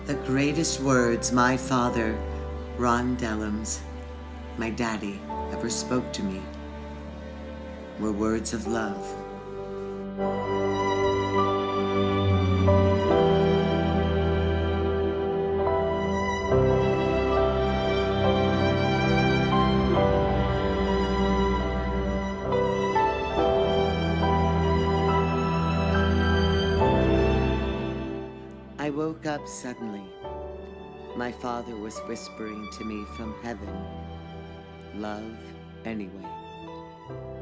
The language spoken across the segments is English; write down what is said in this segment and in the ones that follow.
The greatest words my father, Ron Dellums, my daddy, ever spoke to me were words of love. I woke up suddenly. My father was whispering to me from heaven, "Love anyway."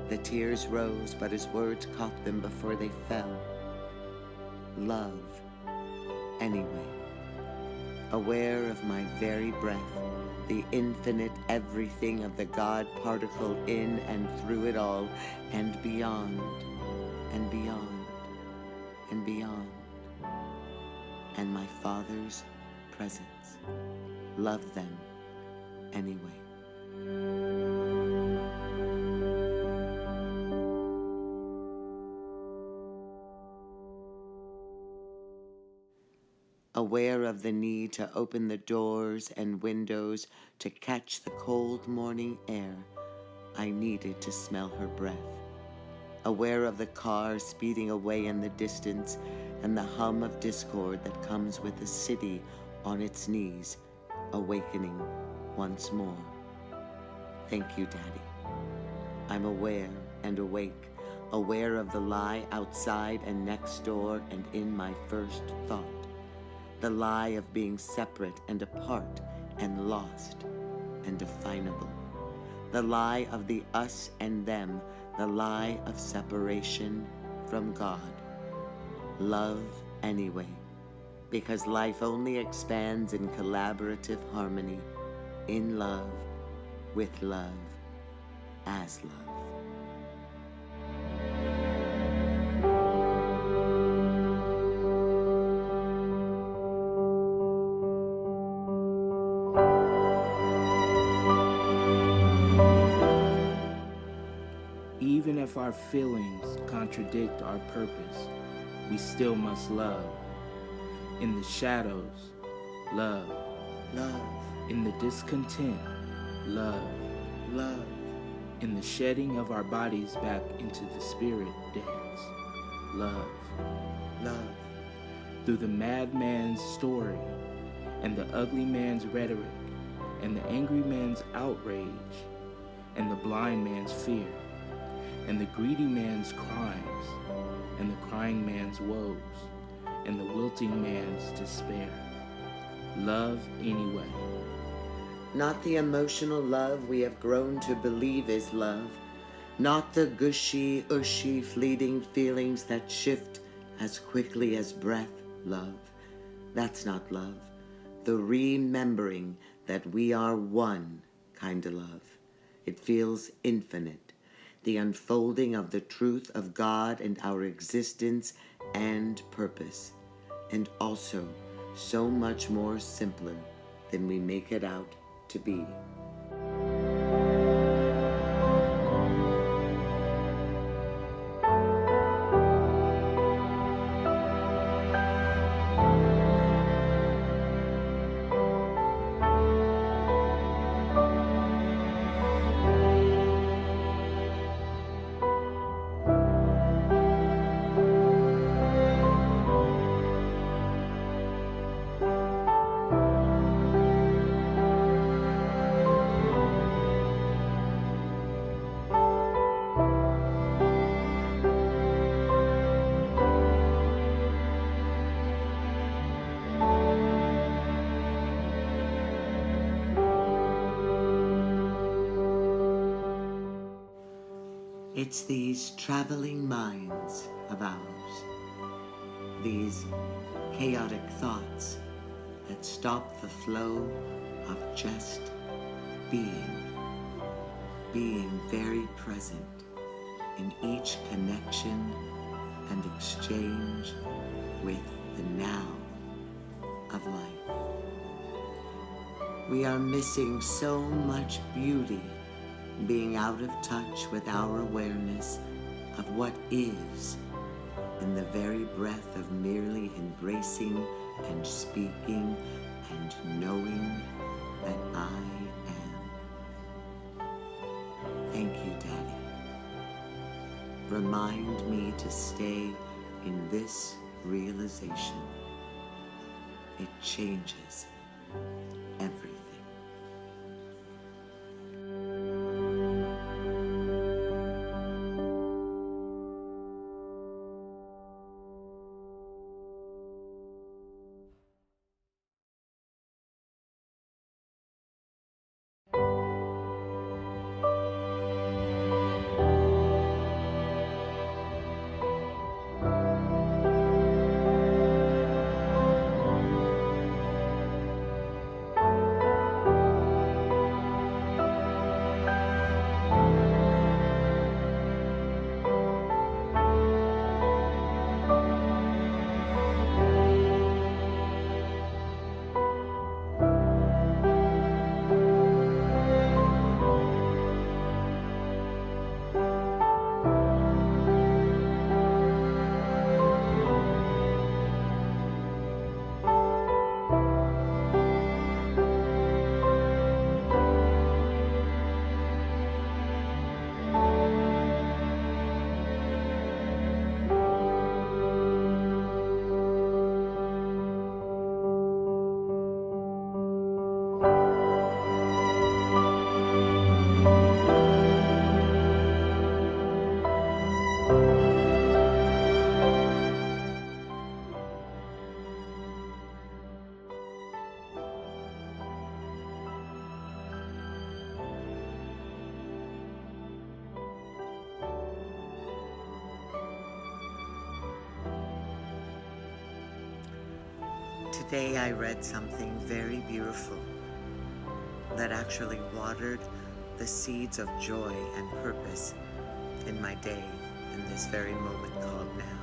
The tears rose, but his words caught them before they fell. Love anyway. Aware of my very breath, the infinite everything of the God particle in and through it all, and beyond, and beyond, and beyond. And my Father's presence. Love them anyway. Aware of the need to open the doors and windows to catch the cold morning air, I needed to smell her breath. Aware of the car speeding away in the distance and the hum of discord that comes with the city on its knees, awakening once more. Thank you, Daddy. I'm aware and awake, aware of the lie outside and next door and in my first thought. The lie of being separate and apart and lost and definable. The lie of the us and them, the lie of separation from God. Love anyway, because life only expands in collaborative harmony, in love, with love, as love. Even if our feelings contradict our purpose, we still must love. In the shadows, love. Love, In the discontent, love. love, In the shedding of our bodies back into the spirit dance, love. love, Through the madman's story, and the ugly man's rhetoric, and the angry man's outrage, and the blind man's fear, and the greedy man's crimes, and the crying man's woes, and the wilting man's despair. Love anyway. Not the emotional love we have grown to believe is love. Not the gushy, ushy, fleeting feelings that shift as quickly as breath, love. That's not love. The remembering that we are one kind of love. It feels infinite. The unfolding of the truth of God and our existence and purpose. And also so much more simpler than we make it out to be. It's these traveling minds of ours, these chaotic thoughts that stop the flow of just being very present in each connection and exchange with the now of life. We are missing so much beauty, being out of touch with our awareness of what is in the very breath of merely embracing and speaking and knowing that I am. Thank you, Daddy. Remind me to stay in this realization. It changes everything. Today I read something very beautiful that actually watered the seeds of joy and purpose in my day, in this very moment called now,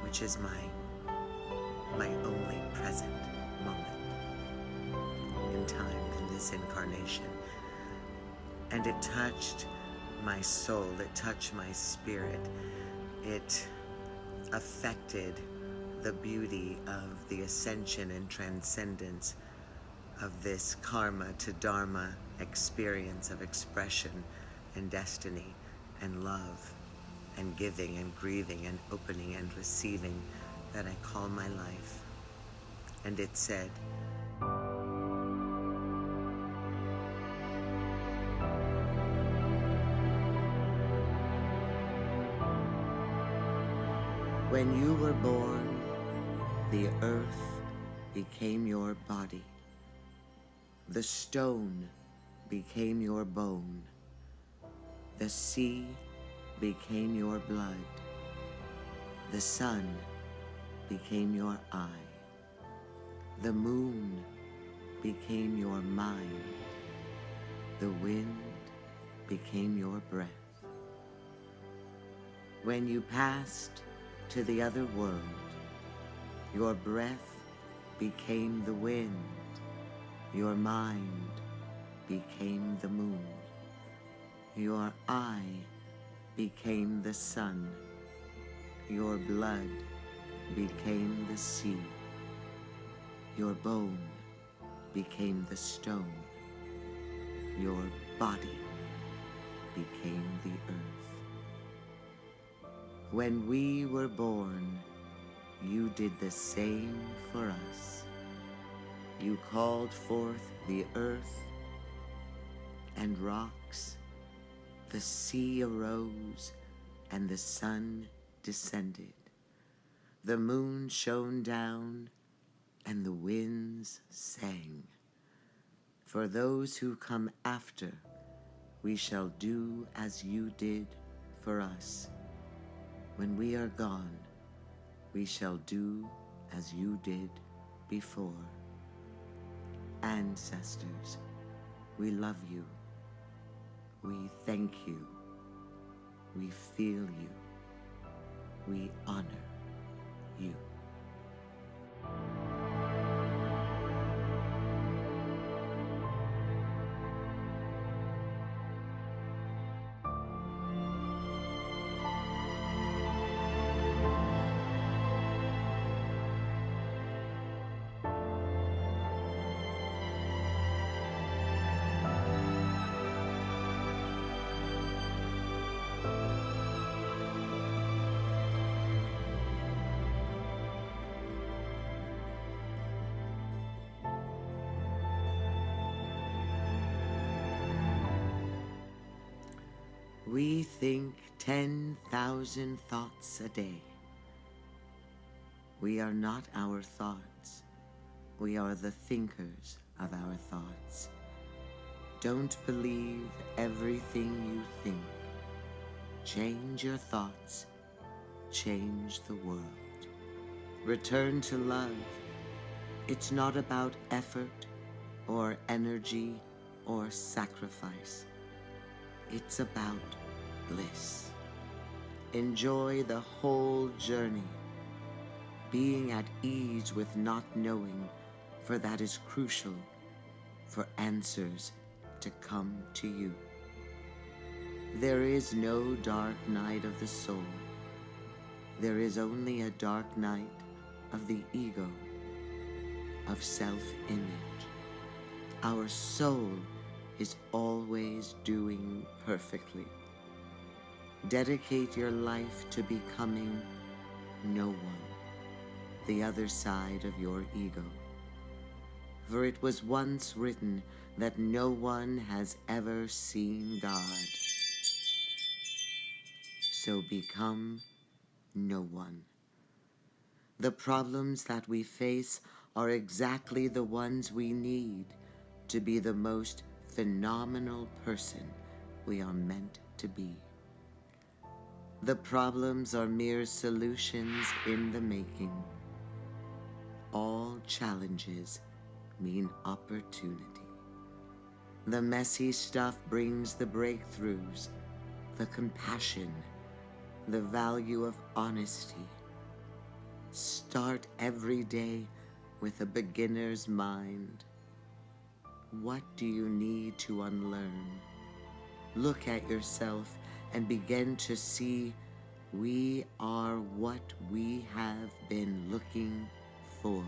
which is my only present moment in time, in this incarnation. And it touched my soul, it touched my spirit, it affected the beauty of the ascension and transcendence of this karma to dharma experience of expression and destiny and love and giving and grieving and opening and receiving that I call my life. And it said, when you were born, the earth became your body. The stone became your bone. The sea became your blood. The sun became your eye. The moon became your mind. The wind became your breath. When you passed to the other world, your breath became the wind. Your mind became the moon. Your eye became the sun. Your blood became the sea. Your bone became the stone. Your body became the earth. When we were born, you did the same for us. You called forth the earth and rocks. The sea arose and the sun descended. The moon shone down and the winds sang. For those who come after, we shall do as you did for us. When we are gone, we shall do as you did before. Ancestors, we love you. We thank you. We feel you. We honor you. We think 10,000 thoughts a day. We are not our thoughts. We are the thinkers of our thoughts. Don't believe everything you think. Change your thoughts. Change the world. Return to love. It's not about effort or energy or sacrifice. It's about bliss. Enjoy the whole journey, being at ease with not knowing, for that is crucial for answers to come to you. There is no dark night of the soul. There is only a dark night of the ego, of self-image. Our soul is always doing perfectly. Dedicate your life to becoming no one, the other side of your ego. For it was once written that no one has ever seen God. So become no one. The problems that we face are exactly the ones we need to be the most phenomenal person we are meant to be. The problems are mere solutions in the making. All challenges mean opportunity. The messy stuff brings the breakthroughs, the compassion, the value of honesty. Start every day with a beginner's mind. What do you need to unlearn? Look at yourself and begin to see we are what we have been looking for.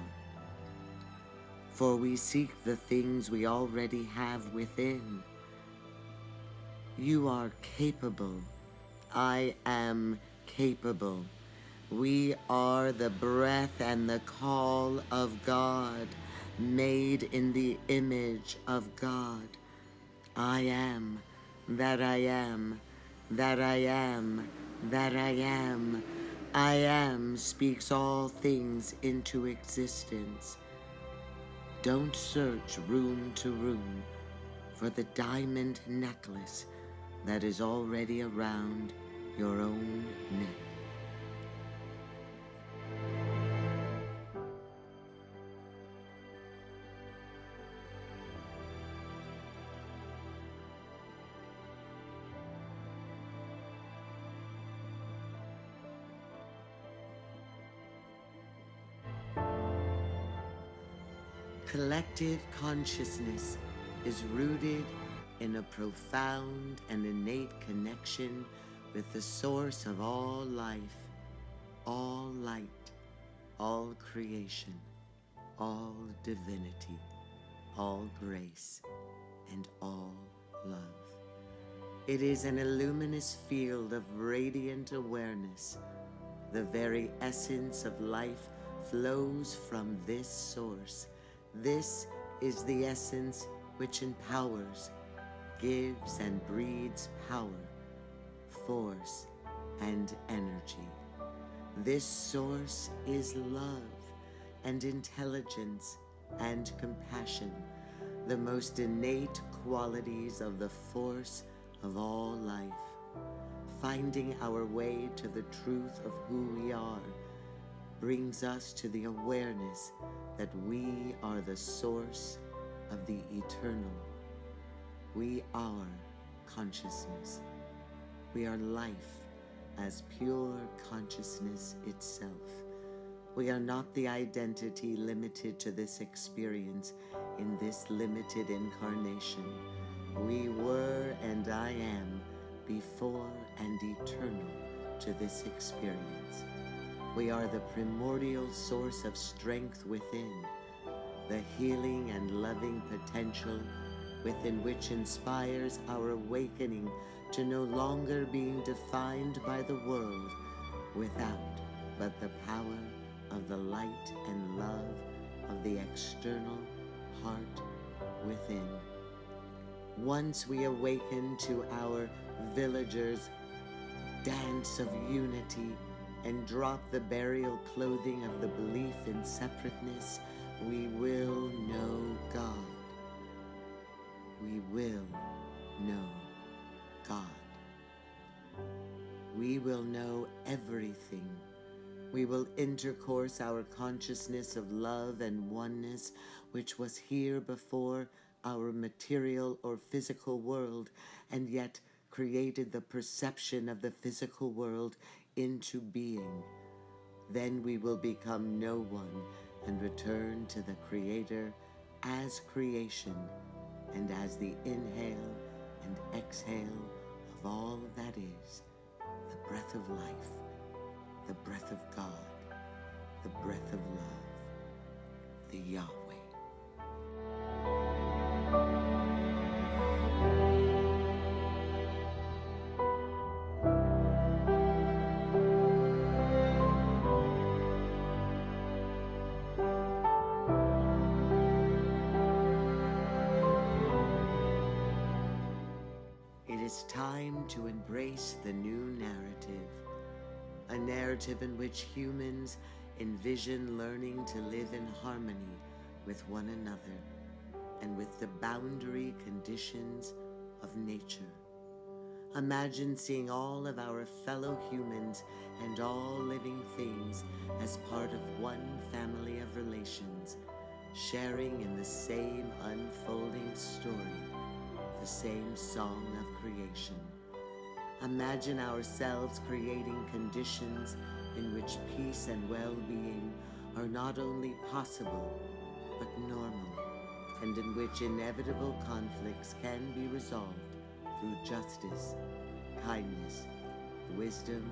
For we seek the things we already have within. You are capable. I am capable. We are the breath and the call of God, made in the image of God. I am, that I am, that I am, that I am. I am speaks all things into existence. Don't search room to room for the diamond necklace that is already around your own neck. Collective consciousness is rooted in a profound and innate connection with the source of all life, all light, all creation, all divinity, all grace, and all love. It is an illuminous field of radiant awareness. The very essence of life flows from this source. This is the essence which empowers, gives and breeds power, force, and energy. This source is love and intelligence and compassion, the most innate qualities of the force of all life. Finding our way to the truth of who we are brings us to the awareness that we are the source of the eternal. We are consciousness. We are life as pure consciousness itself. We are not the identity limited to this experience in this limited incarnation. We were and I am before and eternal to this experience. We are the primordial source of strength within, the healing and loving potential within which inspires our awakening to no longer being defined by the world without but the power of the light and love of the external heart within. Once we awaken to our Villagers, dance of unity and drop the burial clothing of the belief in separateness. We will know God. We will know God. We will know everything. We will intercourse our consciousness of love and oneness, which was here before our material or physical world, and yet created the perception of the physical world into being. Then we will become no one and return to the Creator as creation and as the inhale and exhale of all that is, the breath of life, the breath of God, the breath of love, the Yahweh. It is time to embrace the new narrative, a narrative in which humans envision learning to live in harmony with one another and with the boundary conditions of nature. Imagine seeing all of our fellow humans and all living things as part of one family of relations, sharing in the same unfolding story, the same song of creation. Imagine ourselves creating conditions in which peace and well-being are not only possible, but normal, and in which inevitable conflicts can be resolved through justice, kindness, wisdom,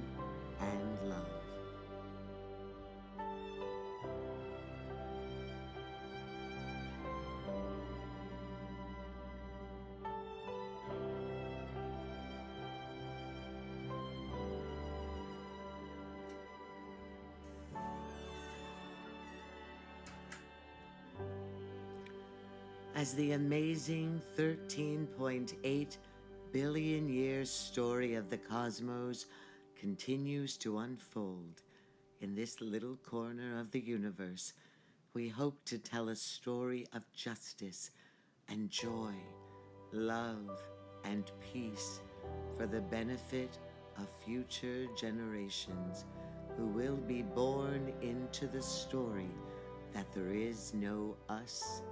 and love. As the amazing 13.8 billion year story of the cosmos continues to unfold in this little corner of the universe, we hope to tell a story of justice and joy, love and peace for the benefit of future generations who will be born into the story that there is no us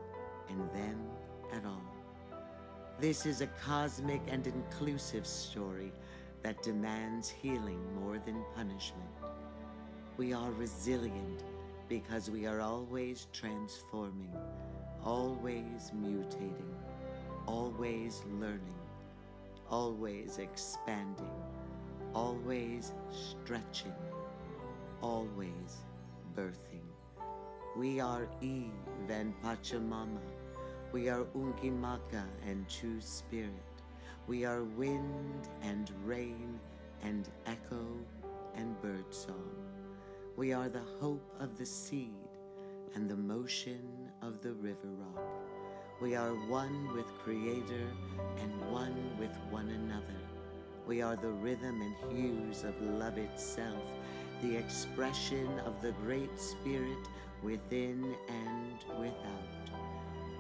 and them at all. This is a cosmic and inclusive story that demands healing more than punishment. We are resilient because we are always transforming, always mutating, always learning, always expanding, always stretching, always birthing. We are Eve and Pachamama. We are Unkimaka and True Spirit. We are wind and rain and echo and birdsong. We are the hope of the seed and the motion of the river rock. We are one with Creator and one with one another. We are the rhythm and hues of love itself, the expression of the Great Spirit within and without.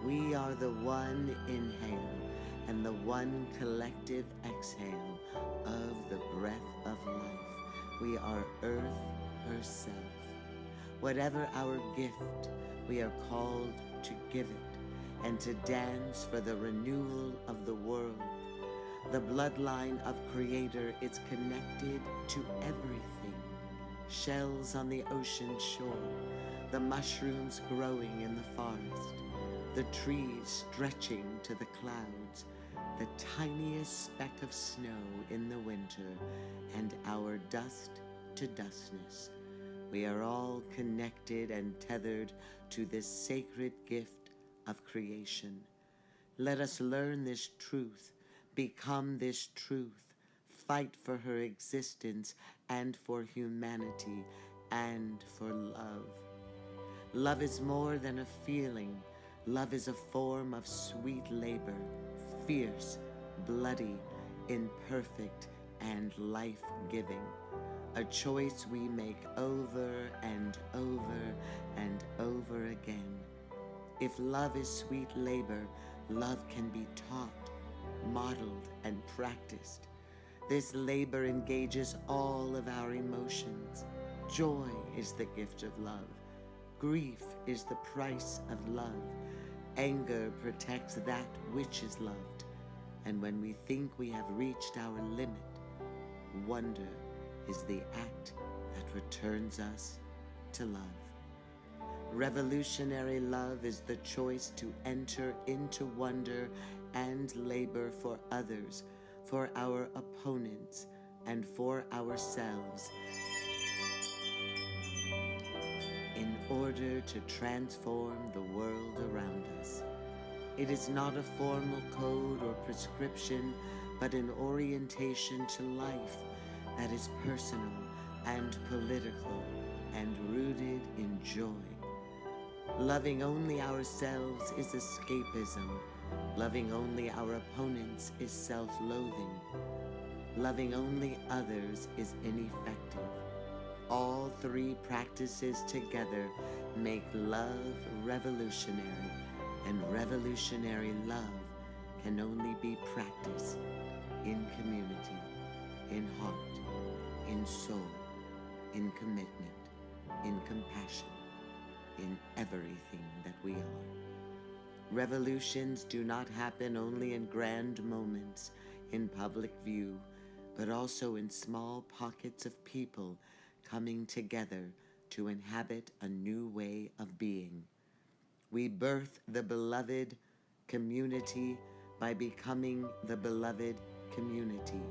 We are the one inhale and the one collective exhale of the breath of life. We are Earth herself. Whatever our gift, we are called to give it and to dance for the renewal of the world. The bloodline of Creator is connected to everything. Shells on the ocean shore, the mushrooms growing in the forest, the trees stretching to the clouds, the tiniest speck of snow in the winter, and our dust to dustness. We are all connected and tethered to this sacred gift of creation. Let us learn this truth, become this truth, fight for her existence and for humanity and for love. Love is more than a feeling. Love is a form of sweet labor, fierce, bloody, imperfect and life-giving, a choice we make over and over and over again. If love is sweet labor, love can be taught, modeled, and practiced. This labor engages all of our emotions. Joy is the gift of love. Grief is the price of love. Anger protects that which is loved. And when we think we have reached our limit, wonder is the act that returns us to love. Revolutionary love is the choice to enter into wonder and labor for others, for our opponents, and for ourselves, in order to transform the world around us. It is not a formal code or prescription, but an orientation to life that is personal and political and rooted in joy. Loving only ourselves is escapism. Loving only our opponents is self-loathing. Loving only others is ineffective. All three practices together make love revolutionary, and revolutionary love can only be practiced in community, in heart, in soul, in commitment, in compassion, in everything that we are. Revolutions do not happen only in grand moments, in public view, but also in small pockets of people coming together to inhabit a new way of being. We birth the beloved community by becoming the beloved community.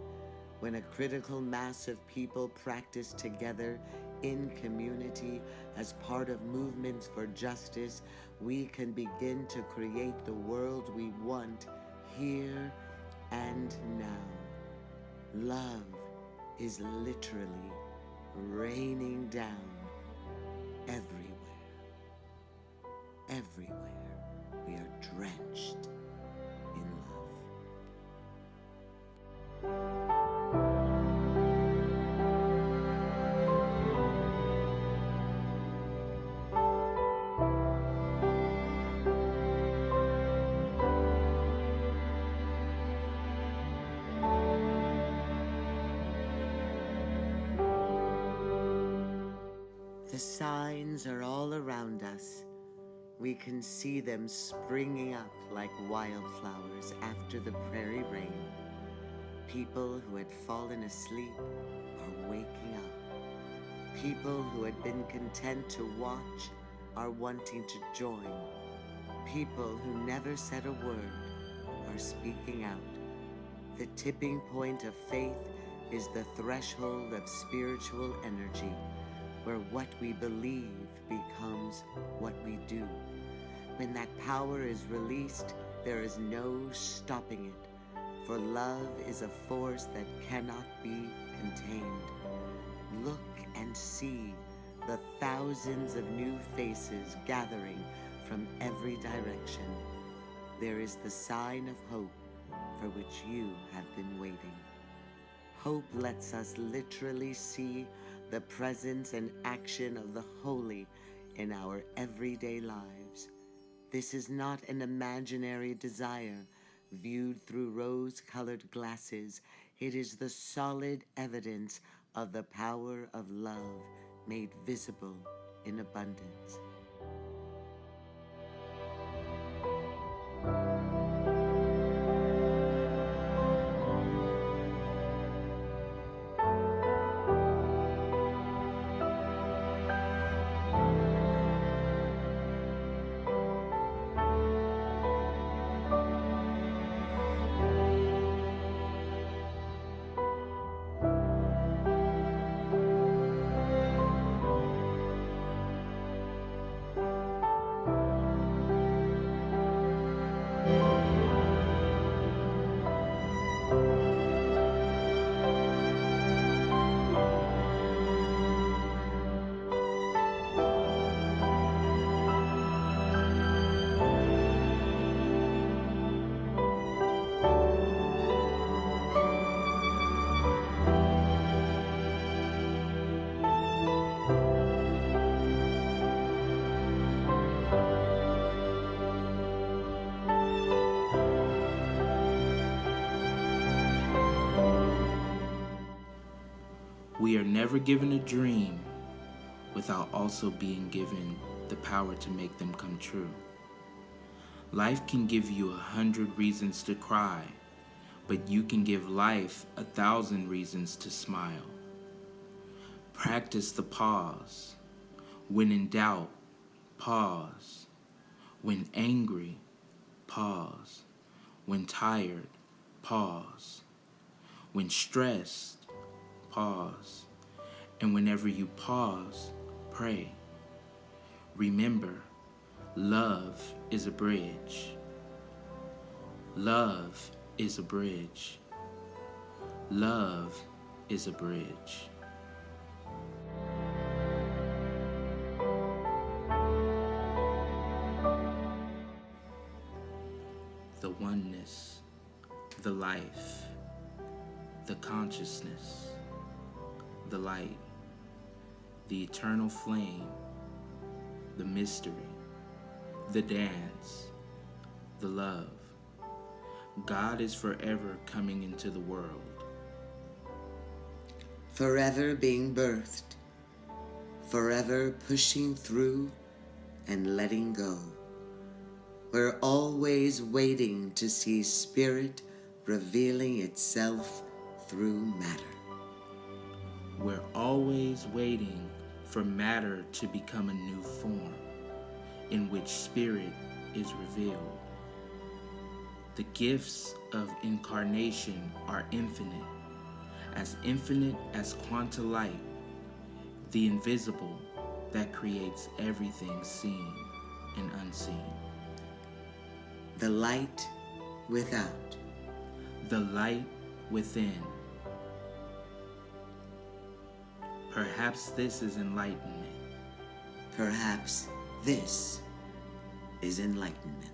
When a critical mass of people practice together in community as part of movements for justice, we can begin to create the world we want here and now. Love is literally raining down everywhere. Everywhere we are drenched in love. The signs are all around us. We can see them springing up like wildflowers after the prairie rain. People who had fallen asleep are waking up. People who had been content to watch are wanting to join. People who never said a word are speaking out. The tipping point of faith is the threshold of spiritual energy, where what we believe becomes what we do. When that power is released, there is no stopping it, for love is a force that cannot be contained. Look and see the thousands of new faces gathering from every direction. There is the sign of hope for which you have been waiting. Hope lets us literally see the presence and action of the holy in our everyday lives. This is not an imaginary desire viewed through rose-colored glasses. It is the solid evidence of the power of love made visible in abundance. never given a dream without also being given the power to make them come true. Life can give you 100 reasons to cry, but you can give life 1,000 reasons to smile. Practice the pause. When in doubt, pause. When angry, pause. When tired, pause. When stressed, pause. And whenever you pause, pray. Remember, love is a bridge. Love is a bridge. Love is a bridge. The oneness, the life, the consciousness, the light, the eternal flame, the mystery, the dance, the love. God is forever coming into the world. Forever being birthed, forever pushing through and letting go. We're always waiting to see spirit revealing itself through matter. We're always waiting for matter to become a new form in which spirit is revealed. The gifts of incarnation are infinite as quanta light, the invisible that creates everything seen and unseen. The light without, The light within. Perhaps this is enlightenment. perhaps this is enlightenment.